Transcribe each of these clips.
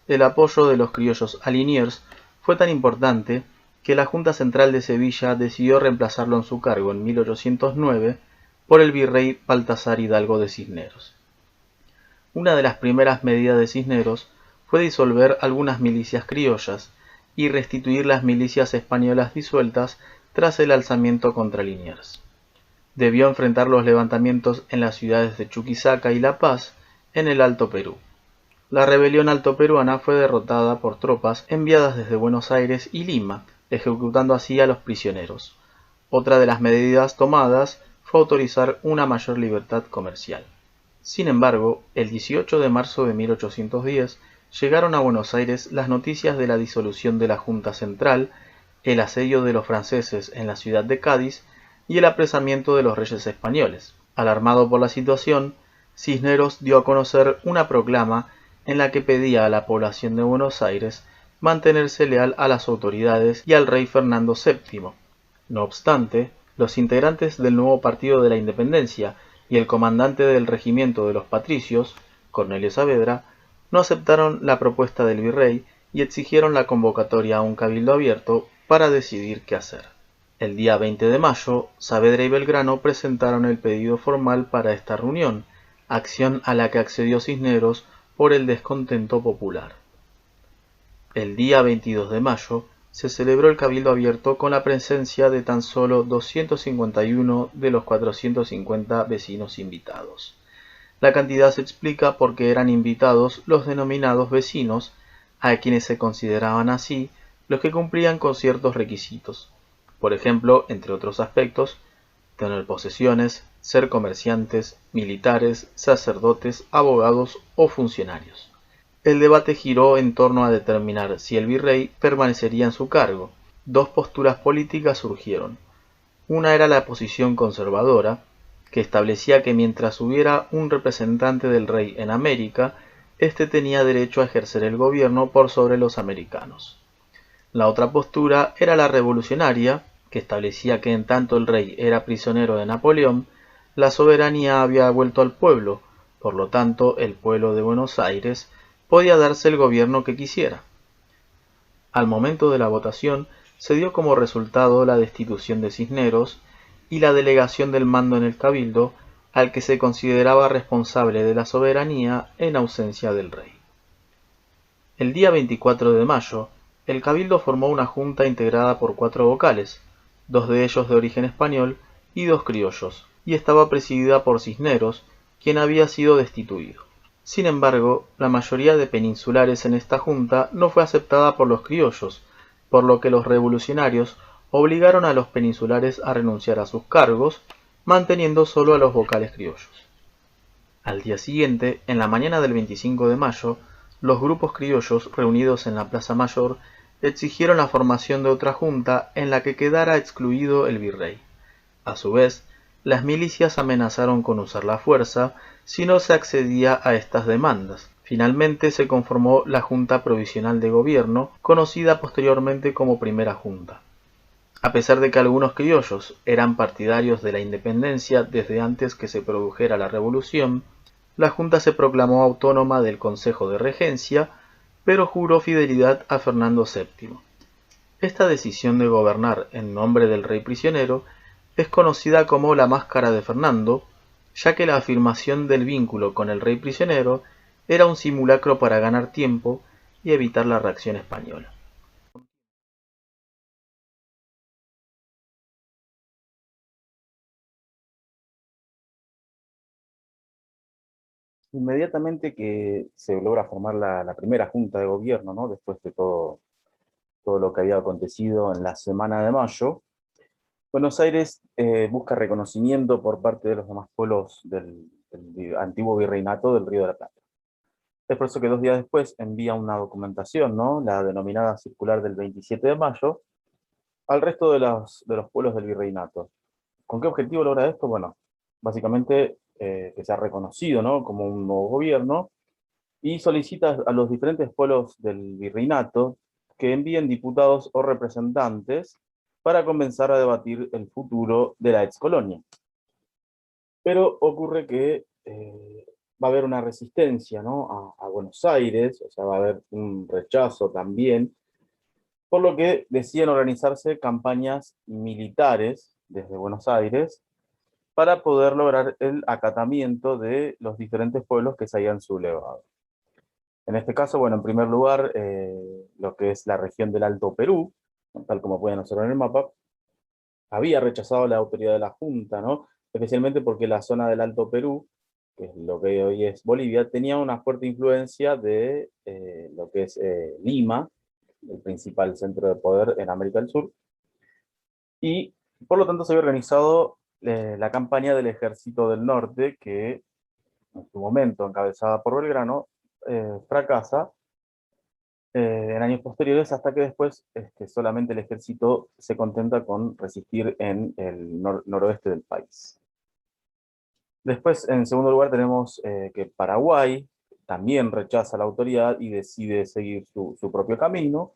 el apoyo de los criollos a Liniers fue tan importante que la Junta Central de Sevilla decidió reemplazarlo en su cargo en 1809 por el virrey Baltasar Hidalgo de Cisneros. Una de las primeras medidas de Cisneros fue disolver algunas milicias criollas y restituir las milicias españolas disueltas tras el alzamiento contra Liniers. Debió enfrentar los levantamientos en las ciudades de Chuquisaca y La Paz, en el Alto Perú. La rebelión altoperuana fue derrotada por tropas enviadas desde Buenos Aires y Lima, ejecutando así a los prisioneros. Otra de las medidas tomadas fue autorizar una mayor libertad comercial. Sin embargo, el 18 de marzo de 1810 llegaron a Buenos Aires las noticias de la disolución de la Junta Central, el asedio de los franceses en la ciudad de Cádiz y el apresamiento de los reyes españoles. Alarmado por la situación, Cisneros dio a conocer una proclama en la que pedía a la población de Buenos Aires mantenerse leal a las autoridades y al rey Fernando VII. No obstante, los integrantes del nuevo Partido de la Independencia y el comandante del regimiento de los patricios, Cornelio Saavedra, no aceptaron la propuesta del virrey y exigieron la convocatoria a un cabildo abierto para decidir qué hacer. El día 20 de mayo, Saavedra y Belgrano presentaron el pedido formal para esta reunión, acción a la que accedió Cisneros por el descontento popular. El día 22 de mayo se celebró el cabildo abierto con la presencia de tan solo 251 de los 450 vecinos invitados. La cantidad se explica porque eran invitados los denominados vecinos, a quienes se consideraban así los que cumplían con ciertos requisitos. Por ejemplo, entre otros aspectos, tener posesiones, ser comerciantes, militares, sacerdotes, abogados o funcionarios. El debate giró en torno a determinar si el virrey permanecería en su cargo. Dos posturas políticas surgieron. Una era la posición conservadora, que establecía que mientras hubiera un representante del rey en América, éste tenía derecho a ejercer el gobierno por sobre los americanos. La otra postura era la revolucionaria, que establecía que en tanto el rey era prisionero de Napoleón, la soberanía había vuelto al pueblo, por lo tanto el pueblo de Buenos Aires podía darse el gobierno que quisiera. Al momento de la votación se dio como resultado la destitución de Cisneros y la delegación del mando en el cabildo al que se consideraba responsable de la soberanía en ausencia del rey. El día 24 de mayo, el cabildo formó una junta integrada por 4 vocales, 2 de ellos de origen español y 2 criollos, y estaba presidida por Cisneros, quien había sido destituido. Sin embargo, la mayoría de peninsulares en esta junta no fue aceptada por los criollos, por lo que los revolucionarios obligaron a los peninsulares a renunciar a sus cargos, manteniendo solo a los vocales criollos. Al día siguiente, en la mañana del 25 de mayo, los grupos criollos reunidos en la Plaza Mayor exigieron la formación de otra junta en la que quedara excluido el virrey. A su vez, las milicias amenazaron con usar la fuerza si no se accedía a estas demandas. Finalmente se conformó la Junta Provisional de Gobierno, conocida posteriormente como Primera Junta. A pesar de que algunos criollos eran partidarios de la independencia desde antes que se produjera la revolución, la Junta se proclamó autónoma del Consejo de Regencia, pero juró fidelidad a Fernando VII. Esta decisión de gobernar en nombre del rey prisionero es conocida como la Máscara de Fernando, ya que la afirmación del vínculo con el rey prisionero era un simulacro para ganar tiempo y evitar la reacción española. Inmediatamente que se logra formar la primera junta de gobierno, ¿no? Después de todo lo que había acontecido en la semana de mayo, Buenos Aires busca reconocimiento por parte de los demás pueblos del antiguo virreinato del Río de la Plata. Es por eso que 2 días después envía una documentación, ¿no? La denominada circular del 27 de mayo, al resto de los pueblos del virreinato. ¿Con qué objetivo logra esto? Bueno, básicamente que sea reconocido, ¿no? Como un nuevo gobierno, y solicita a los diferentes pueblos del virreinato que envíen diputados o representantes para comenzar a debatir el futuro de la excolonia. Pero ocurre que va a haber una resistencia, ¿no? a Buenos Aires, o sea, va a haber un rechazo también, por lo que deciden organizarse campañas militares desde Buenos Aires para poder lograr el acatamiento de los diferentes pueblos que se habían sublevado. En este caso, bueno, en primer lugar, lo que es la región del Alto Perú, tal como pueden observar en el mapa, había rechazado la autoridad de la Junta, ¿no? Especialmente porque la zona del Alto Perú, que es lo que hoy es Bolivia, tenía una fuerte influencia de lo que es Lima, el principal centro de poder en América del Sur, y por lo tanto se había organizado la campaña del Ejército del Norte, que en su momento, encabezada por Belgrano, fracasa en años posteriores, hasta que después solamente el ejército se contenta con resistir en el noroeste del país. Después, en segundo lugar, tenemos que Paraguay también rechaza la autoridad y decide seguir su propio camino.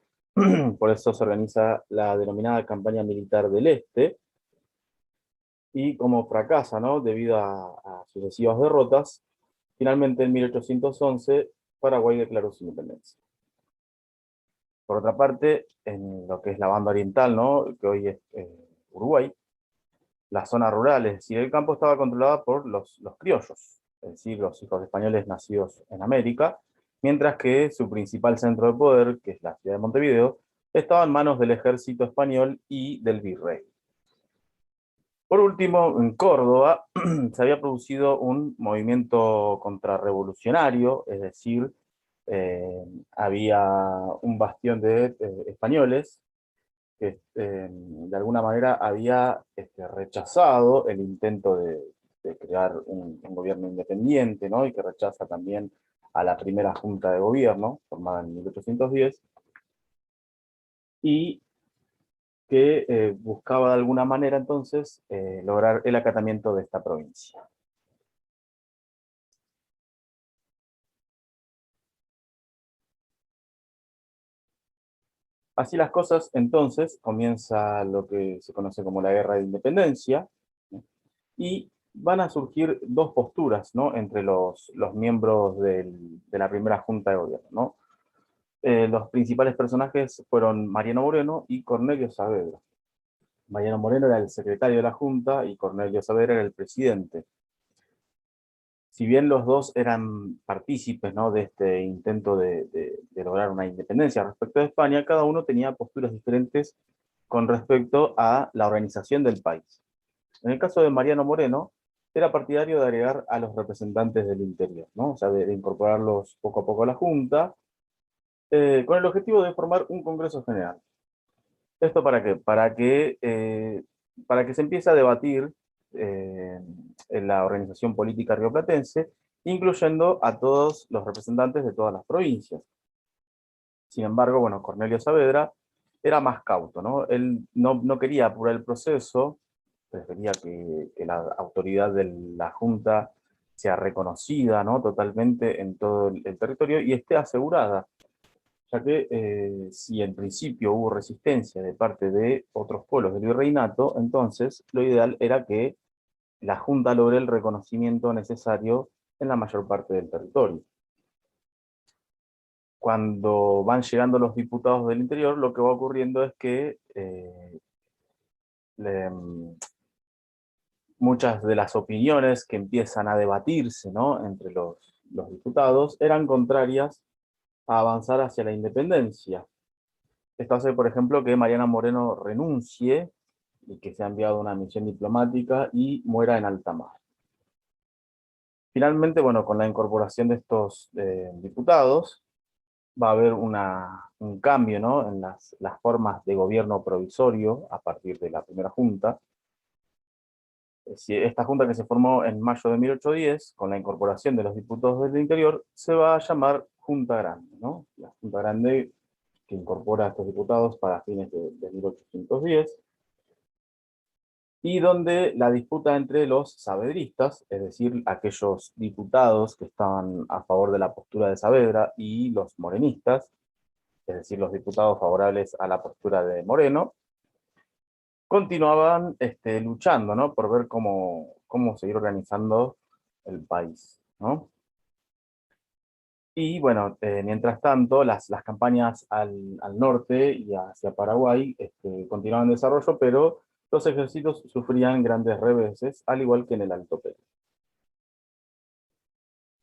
Por eso se organiza la denominada campaña militar del Este, y como fracasa, ¿no? Debido a sucesivas derrotas, finalmente en 1811 Paraguay declaró su independencia. Por otra parte, en lo que es la banda oriental, ¿no? Que hoy es Uruguay, la zona rural, es decir, el campo estaba controlada por los criollos, es decir, los hijos de españoles nacidos en América, mientras que su principal centro de poder, que es la ciudad de Montevideo, estaba en manos del ejército español y del virrey. Por último, en Córdoba se había producido un movimiento contrarrevolucionario, es decir, había un bastión de españoles que de alguna manera había rechazado el intento de crear un gobierno independiente, ¿no? Y que rechaza también a la primera junta de gobierno, formada en 1810, y que buscaba de alguna manera entonces lograr el acatamiento de esta provincia. Así las cosas, entonces comienza lo que se conoce como la Guerra de Independencia, ¿no? Y van a surgir dos posturas, ¿no? Entre los miembros de la primera Junta de Gobierno, ¿no? Los principales personajes fueron Mariano Moreno y Cornelio Saavedra. Mariano Moreno era el secretario de la Junta y Cornelio Saavedra era el presidente. Si bien los dos eran partícipes, ¿no? De este intento de lograr una independencia respecto de España, cada uno tenía posturas diferentes con respecto a la organización del país. En el caso de Mariano Moreno, era partidario de agregar a los representantes del interior, ¿no? O sea, de incorporarlos poco a poco a la Junta, con el objetivo de formar un Congreso General. ¿Esto para qué? Para que se empiece a debatir eh, en la organización política rioplatense, incluyendo a todos los representantes de todas las provincias. Sin embargo, bueno, Cornelio Saavedra era más cauto, ¿no? Él no quería apurar el proceso, prefería que la autoridad de la Junta sea reconocida, ¿no? Totalmente en todo el territorio y esté asegurada, ya que si en principio hubo resistencia de parte de otros pueblos del virreinato, entonces lo ideal era que la Junta logre el reconocimiento necesario en la mayor parte del territorio. Cuando van llegando los diputados del interior, lo que va ocurriendo es que le, muchas de las opiniones que empiezan a debatirse, ¿no? Entre los diputados eran contrarias a avanzar hacia la independencia. Esto hace, por ejemplo, que Mariana Moreno renuncie y que sea enviado a una misión diplomática y muera en alta mar. Finalmente, bueno, con la incorporación de estos diputados, va a haber un cambio, ¿no? En las formas de gobierno provisorio a partir de la primera junta. Esta junta que se formó en mayo de 1810, con la incorporación de los diputados del interior, se va a llamar Junta Grande, ¿no? La Junta Grande que incorpora a estos diputados para fines de 1810, y donde la disputa entre los saavedristas, es decir, aquellos diputados que estaban a favor de la postura de Saavedra, y los morenistas, es decir, los diputados favorables a la postura de Moreno, continuaban luchando, ¿no? Por ver cómo seguir organizando el país, ¿no? Y bueno, mientras tanto, las campañas al norte y hacia Paraguay continuaban en desarrollo, pero los ejércitos sufrían grandes reveses, al igual que en el Alto Perú.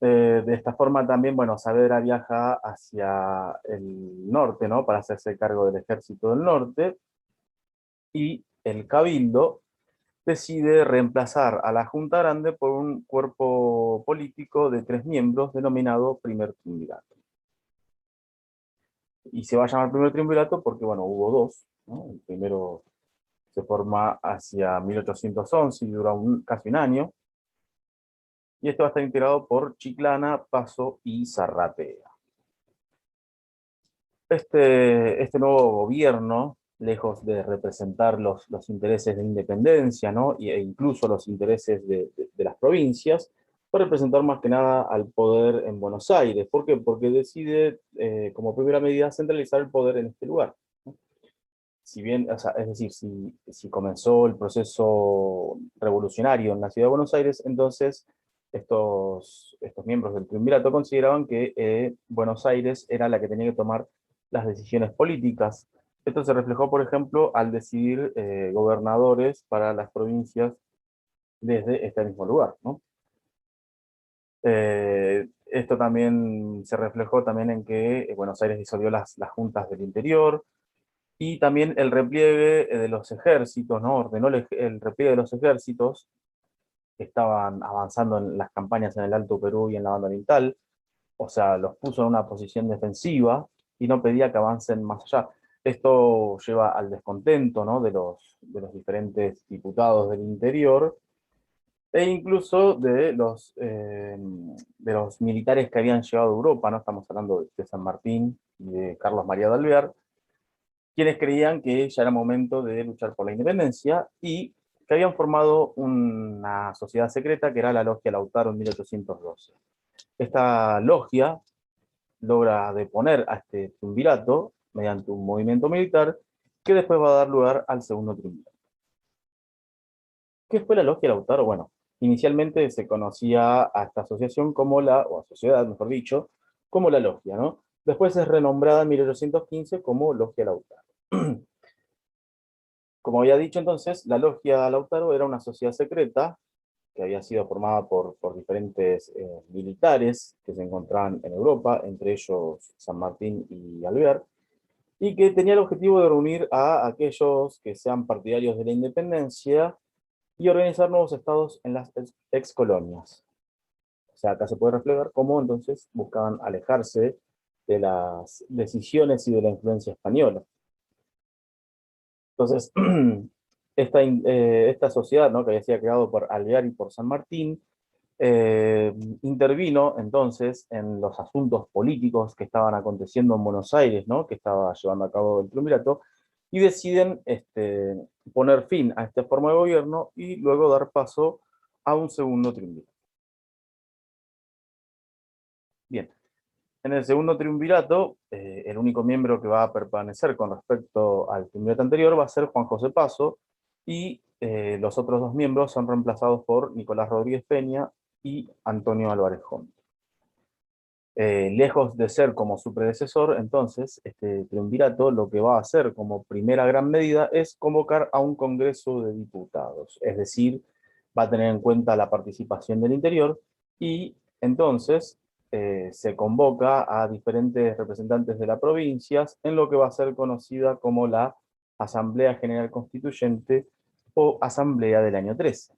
De esta forma también, bueno, Saavedra viaja hacia el norte, ¿no? Para hacerse cargo del ejército del norte, y el Cabildo decide reemplazar a la Junta Grande por un cuerpo político de 3 miembros denominado Primer Triunvirato. Y se va a llamar Primer Triunvirato porque, bueno, hubo dos, ¿no? El primero se forma hacia 1811 y dura casi un año, y este va a estar integrado por Chiclana, Paso y Zarratea. Este nuevo gobierno, lejos de representar los intereses de independencia, ¿no? E incluso los intereses de las provincias, va a representar más que nada al poder en Buenos Aires. ¿Por qué? Porque decide, como primera medida, centralizar el poder en este lugar. Si bien, o sea, es decir, si comenzó el proceso revolucionario en la ciudad de Buenos Aires, entonces estos miembros del triunvirato consideraban que Buenos Aires era la que tenía que tomar las decisiones políticas. Esto se reflejó, por ejemplo, al decidir gobernadores para las provincias desde este mismo lugar, ¿no? Esto también se reflejó también en que Buenos Aires disolvió las juntas del interior, y también el repliegue de los ejércitos, ¿no? Ordenó el repliegue de los ejércitos que estaban avanzando en las campañas en el Alto Perú y en la Banda Oriental, o sea, los puso en una posición defensiva y no pedía que avancen más allá. Esto lleva al descontento, ¿no? de los diferentes diputados del interior, e incluso de los militares que habían llegado a Europa, ¿no? Estamos hablando de San Martín y de Carlos María de Alvear, quienes creían que ya era momento de luchar por la independencia y que habían formado una sociedad secreta que era la Logia Lautaro en 1812. Esta logia logra deponer a este triunvirato mediante un movimiento militar que después va a dar lugar al segundo triunvirato. ¿Qué fue la Logia Lautaro? Bueno, inicialmente se conocía a esta asociación como o a sociedad, mejor dicho, como la Logia, ¿no? Después es renombrada en 1815 como Logia Lautaro. Como había dicho entonces, la Logia Lautaro era una sociedad secreta que había sido formada por diferentes militares que se encontraban en Europa, entre ellos San Martín y Alvear, y que tenía el objetivo de reunir a aquellos que sean partidarios de la independencia y organizar nuevos estados en las excolonias. O sea, acá se puede reflejar cómo entonces buscaban alejarse de las decisiones y de la influencia española. Entonces, esta sociedad, ¿no? Que había sido creado por Alvear y por San Martín, intervino entonces en los asuntos políticos que estaban aconteciendo en Buenos Aires, ¿no? Que estaba llevando a cabo el triunvirato, y deciden poner fin a esta forma de gobierno y luego dar paso a un segundo triunvirato. Bien, en el segundo triunvirato, el único miembro que va a permanecer con respecto al triunvirato anterior va a ser Juan José Paso, y los otros dos miembros son reemplazados por Nicolás Rodríguez Peña y Antonio Álvarez Jonte. Lejos de ser como su predecesor, entonces, este triunvirato lo que va a hacer como primera gran medida es convocar a un Congreso de Diputados, es decir, va a tener en cuenta la participación del interior, y entonces se convoca a diferentes representantes de las provincias en lo que va a ser conocida como la Asamblea General Constituyente o Asamblea del año 13.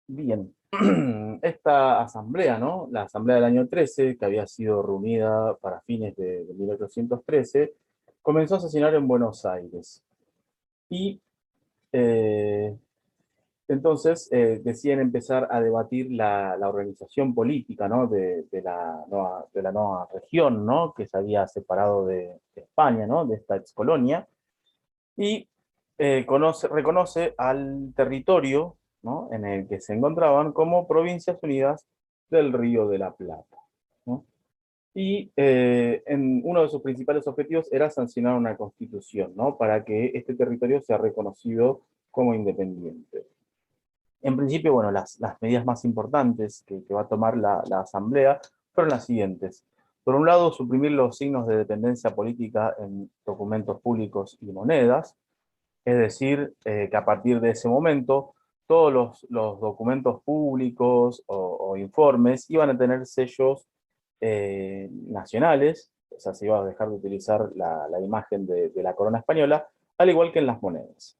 Bien, esta asamblea, ¿no? La asamblea del año 13, que había sido reunida para fines de 1813, comenzó a sesionar en Buenos Aires. Y eh, entonces deciden empezar a debatir la organización política, ¿no? de la nueva región, ¿no? Que se había separado de España, ¿no? De esta excolonia. Y reconoce al territorio, ¿no? En el que se encontraban como Provincias Unidas del Río de la Plata, ¿no? Y uno de sus principales objetivos era sancionar una constitución, ¿no? Para que este territorio sea reconocido como independiente. En principio, bueno, las medidas más importantes que va a tomar la Asamblea fueron las siguientes. Por un lado, suprimir los signos de dependencia política en documentos públicos y monedas, es decir, que a partir de ese momento todos los documentos públicos o informes iban a tener sellos nacionales, o sea, se iba a dejar de utilizar la imagen de la corona española, al igual que en las monedas.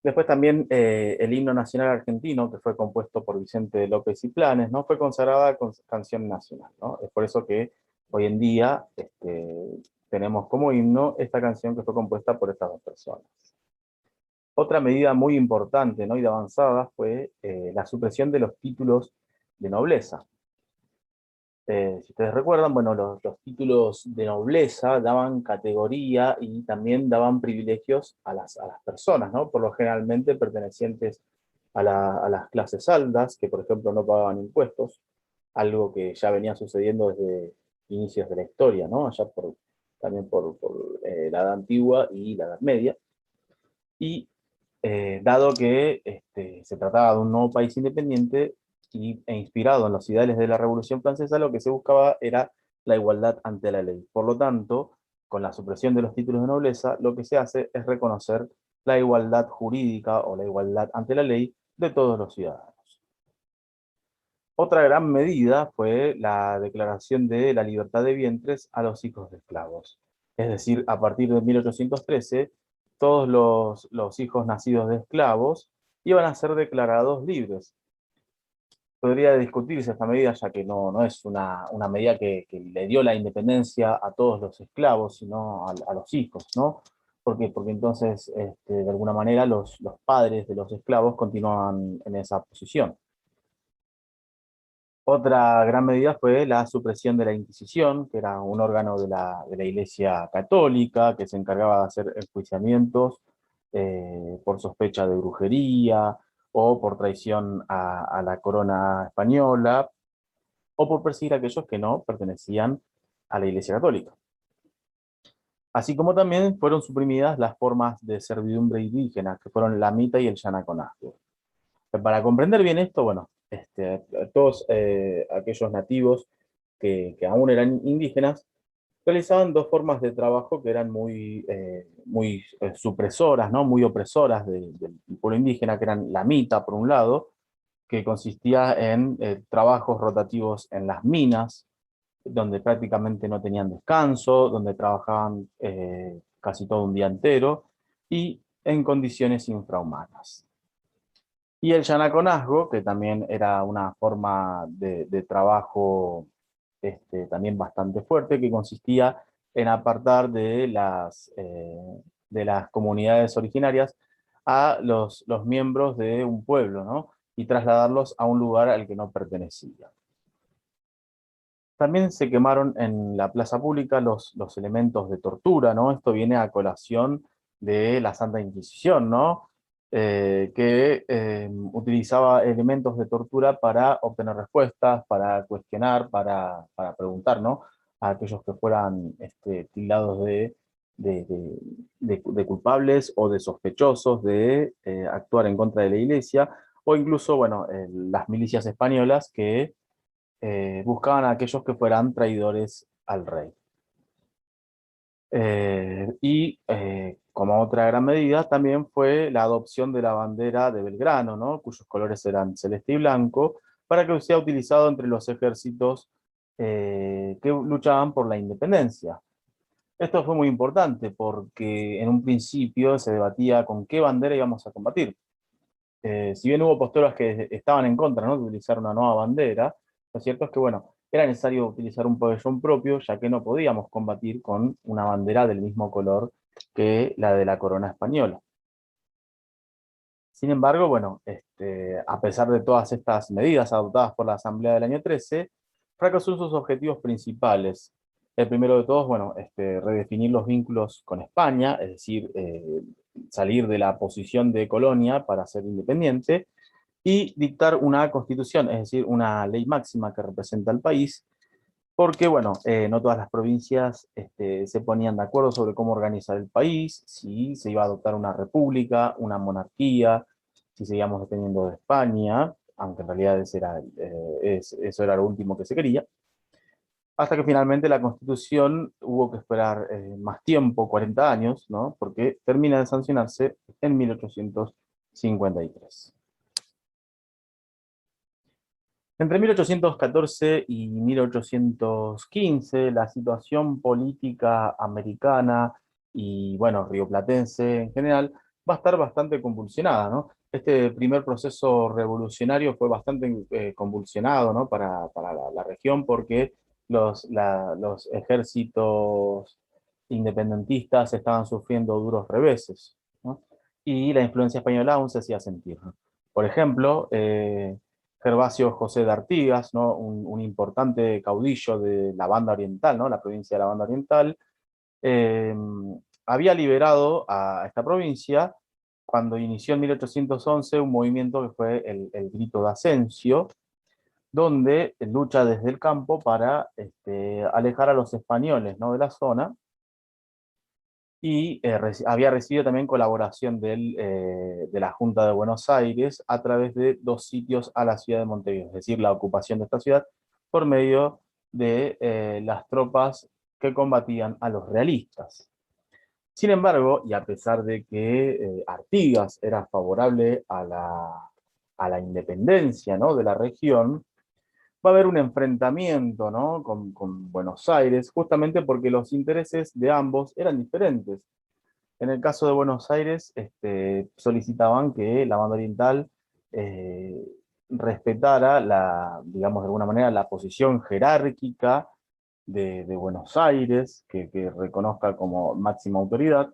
Después también el himno nacional argentino, que fue compuesto por Vicente López y Planes, ¿no? Fue consagrada con canción nacional, ¿no? Es por eso que hoy en día tenemos como himno esta canción que fue compuesta por estas dos personas. Otra medida muy importante, ¿no? y de avanzada fue la supresión de los títulos de nobleza. Si ustedes recuerdan, bueno, los títulos de nobleza daban categoría y también daban privilegios a las personas, ¿no? Por lo generalmente pertenecientes a las clases altas, que por ejemplo no pagaban impuestos, algo que ya venía sucediendo desde inicios de la historia, ¿no? Allá también por la Edad Antigua y la Edad Media. Y dado que se trataba de un nuevo país independiente e inspirado en los ideales de la Revolución Francesa, lo que se buscaba era la igualdad ante la ley. Por lo tanto, con la supresión de los títulos de nobleza, lo que se hace es reconocer la igualdad jurídica o la igualdad ante la ley de todos los ciudadanos. Otra gran medida fue la declaración de la libertad de vientres a los hijos de esclavos. Es decir, a partir de 1813, todos los hijos nacidos de esclavos iban a ser declarados libres. Podría discutirse esta medida, ya que no es una medida que le dio la independencia a todos los esclavos, sino a los hijos, ¿no? ¿Por qué? Porque entonces, de alguna manera, los padres de los esclavos continuaban en esa posición. Otra gran medida fue la supresión de la Inquisición, que era un órgano de la Iglesia Católica que se encargaba de hacer enjuiciamientos por sospecha de brujería o por traición a la corona española o por perseguir a aquellos que no pertenecían a la Iglesia Católica. Así como también fueron suprimidas las formas de servidumbre indígena, que fueron la mita y el yanaconazgo. Para comprender bien esto, bueno, todos aquellos nativos que aún eran indígenas realizaban dos formas de trabajo que eran muy supresoras, ¿no? Muy opresoras del pueblo indígena, que eran la mita, por un lado, que consistía en trabajos rotativos en las minas, donde prácticamente no tenían descanso, donde trabajaban casi todo un día entero, y en condiciones infrahumanas. Y el yanaconazgo, que también era una forma de trabajo también bastante fuerte, que consistía en apartar de las comunidades originarias a los miembros de un pueblo, ¿no? y trasladarlos a un lugar al que no pertenecían. También se quemaron en la plaza pública los elementos de tortura, ¿no? Esto viene a colación de la Santa Inquisición, ¿no? Que utilizaba elementos de tortura para obtener respuestas, para cuestionar, para preguntar, ¿no? A aquellos que fueran tildados de, de- de culpables o de sospechosos de actuar en contra de la Iglesia, o incluso, bueno, las milicias españolas que buscaban a aquellos que fueran traidores al rey. Como otra gran medida también fue la adopción de la bandera de Belgrano, ¿no? cuyos colores eran celeste y blanco, para que sea utilizado entre los ejércitos que luchaban por la independencia. Esto fue muy importante porque en un principio se debatía con qué bandera íbamos a combatir. Si bien hubo posturas que estaban en contra, ¿no? de utilizar una nueva bandera, lo cierto es que, bueno, era necesario utilizar un pabellón propio, ya que no podíamos combatir con una bandera del mismo color que la de la corona española. Sin embargo, bueno, a pesar de todas estas medidas adoptadas por la Asamblea del año 13, fracasó en sus objetivos principales. El primero de todos, bueno, redefinir los vínculos con España, es decir, salir de la posición de colonia para ser independiente, y dictar una constitución, es decir, una ley máxima que representa al país, porque, bueno, no todas las provincias se ponían de acuerdo sobre cómo organizar el país, si se iba a adoptar una república, una monarquía, si seguíamos dependiendo de España, aunque en realidad eso era lo último que se quería, hasta que finalmente la Constitución hubo que esperar más tiempo, 40 años, ¿no? Porque termina de sancionarse en 1853. Entre 1814 y 1815, la situación política americana y, bueno, rioplatense en general va a estar bastante convulsionada, ¿no? Este primer proceso revolucionario fue bastante convulsionado, ¿no? Para la región porque los ejércitos independentistas estaban sufriendo duros reveses, ¿no? Y la influencia española aún se hacía sentir, ¿no? Por ejemplo, Gervasio José de Artigas, ¿no? Un importante caudillo de la Banda Oriental, ¿no? La provincia de la Banda Oriental, eh, había liberado a esta provincia cuando inició en 1811 un movimiento que fue el Grito de Ascencio, donde lucha desde el campo para alejar a los españoles, ¿no? de la zona, y había recibido también colaboración de la Junta de Buenos Aires a través de dos sitios a la ciudad de Montevideo, es decir, la ocupación de esta ciudad por medio de las tropas que combatían a los realistas. Sin embargo, y a pesar de que Artigas era favorable a la independencia, ¿no? de la región, va a haber un enfrentamiento, ¿no? con Buenos Aires, justamente porque los intereses de ambos eran diferentes. En el caso de Buenos Aires, solicitaban que la banda oriental eh, respetara digamos de alguna manera, la posición jerárquica de Buenos Aires, que reconozca como máxima autoridad.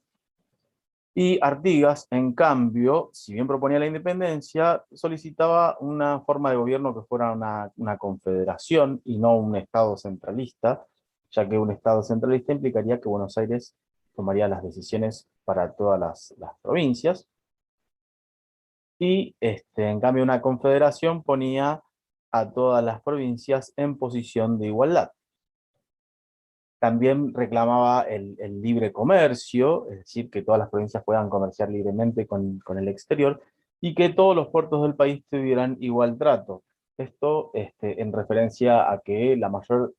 Y Artigas, en cambio, si bien proponía la independencia, solicitaba una forma de gobierno que fuera una confederación y no un Estado centralista, ya que un Estado centralista implicaría que Buenos Aires tomaría las decisiones para todas las provincias, y en cambio una confederación ponía a todas las provincias en posición de igualdad. También reclamaba el libre comercio, es decir, que todas las provincias puedan comerciar libremente con el exterior y que todos los puertos del país tuvieran igual trato. Esto en referencia a que la mayor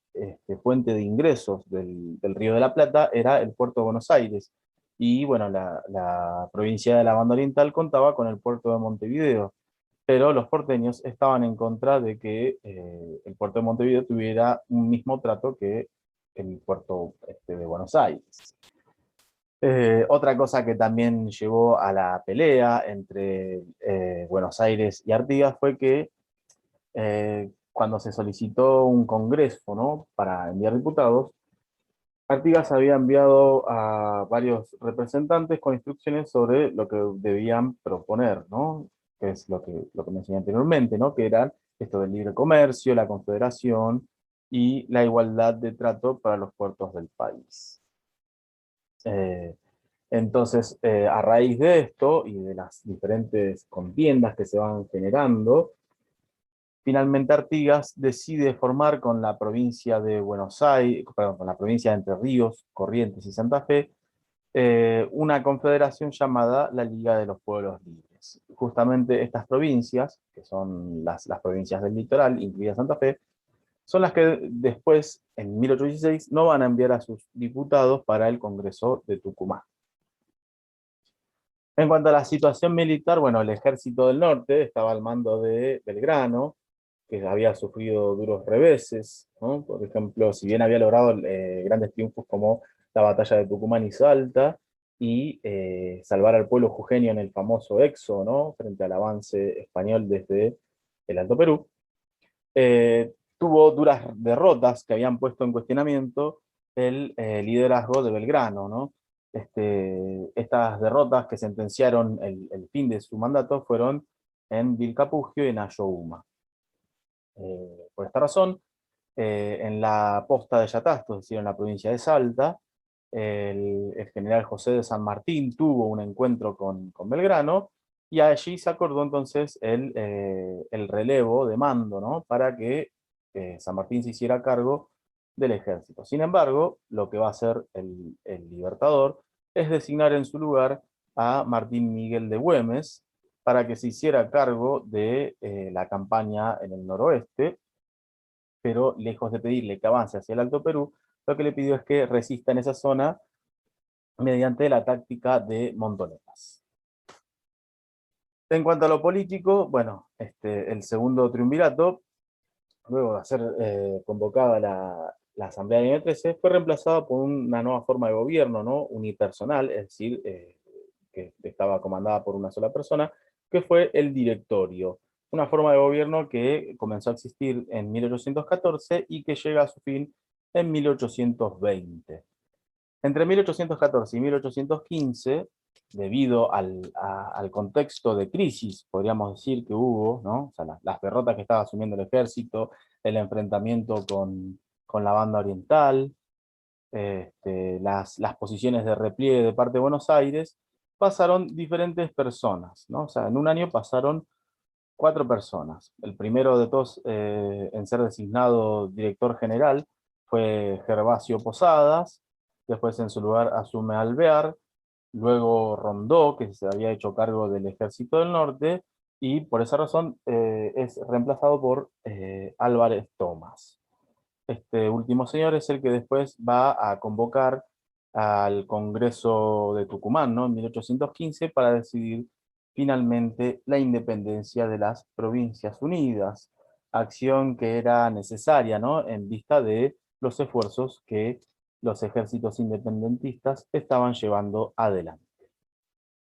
fuente de ingresos del Río de la Plata era el puerto de Buenos Aires. Y bueno, la provincia de la Banda Oriental contaba con el puerto de Montevideo, pero los porteños estaban en contra de que el puerto de Montevideo tuviera un mismo trato que el puerto de Buenos Aires. Otra cosa que también llevó a la pelea entre Buenos Aires y Artigas fue que cuando se solicitó un congreso, ¿no? para enviar diputados, Artigas había enviado a varios representantes con instrucciones sobre lo que debían proponer, ¿no? Que es lo que mencioné anteriormente, ¿no? Que eran esto del libre comercio, la confederación y la igualdad de trato para los puertos del país. Eh, entonces, a raíz de esto y de las diferentes contiendas que se van generando, finalmente Artigas decide formar con la provincia de Buenos Aires, perdón, con la provincia de Entre Ríos, Corrientes y Santa Fe, una confederación llamada la Liga de los Pueblos Libres. Justamente estas provincias, que son las provincias del litoral, incluida Santa Fe, son las que después, en 1816, no van a enviar a sus diputados para el Congreso de Tucumán. En cuanto a la situación militar, bueno, el ejército del norte estaba al mando de Belgrano, que había sufrido duros reveses, ¿no? Por ejemplo, si bien había logrado grandes triunfos como la batalla de Tucumán y Salta, y salvar al pueblo jujeño en el famoso Éxodo, ¿no? frente al avance español desde el Alto Perú, tuvo duras derrotas que habían puesto en cuestionamiento el liderazgo de Belgrano, ¿no? Estas derrotas que sentenciaron el fin de su mandato fueron en Vilcapugio y en Ayohuma. Por esta razón, en la posta de Yatasto, es decir, en la provincia de Salta, el general José de San Martín tuvo un encuentro con Belgrano, y allí se acordó entonces el relevo de mando, ¿no? para que San Martín se hiciera cargo del ejército. Sin embargo, lo que va a hacer el Libertador es designar en su lugar a Martín Miguel de Güemes para que se hiciera cargo de la campaña en el noroeste, pero lejos de pedirle que avance hacia el Alto Perú, lo que le pidió es que resista en esa zona mediante la táctica de montoneras. En cuanto a lo político, bueno, el segundo triunvirato, luego de ser convocada la Asamblea de M13, fue reemplazada por una nueva forma de gobierno, ¿no? Unipersonal, es decir, que estaba comandada por una sola persona, que fue el directorio. Una forma de gobierno que comenzó a existir en 1814 y que llega a su fin en 1820. Entre 1814 y 1815, debido al contexto de crisis, podríamos decir que hubo, ¿no? O sea, las derrotas que estaba asumiendo el ejército, el enfrentamiento con la banda oriental, las posiciones de repliegue de parte de Buenos Aires, pasaron diferentes personas, ¿no? O sea, en un año pasaron 4 personas. El primero de todos en ser designado director general fue Gervasio Posadas, después en su lugar asume Alvear, luego Rondó, que se había hecho cargo del Ejército del Norte, y por esa razón es reemplazado por Álvarez Tomás. Este último señor es el que después va a convocar al Congreso de Tucumán, ¿no? En 1815 para decidir finalmente la independencia de las Provincias Unidas, acción que era necesaria, ¿no? En vista de los esfuerzos que los ejércitos independentistas estaban llevando adelante.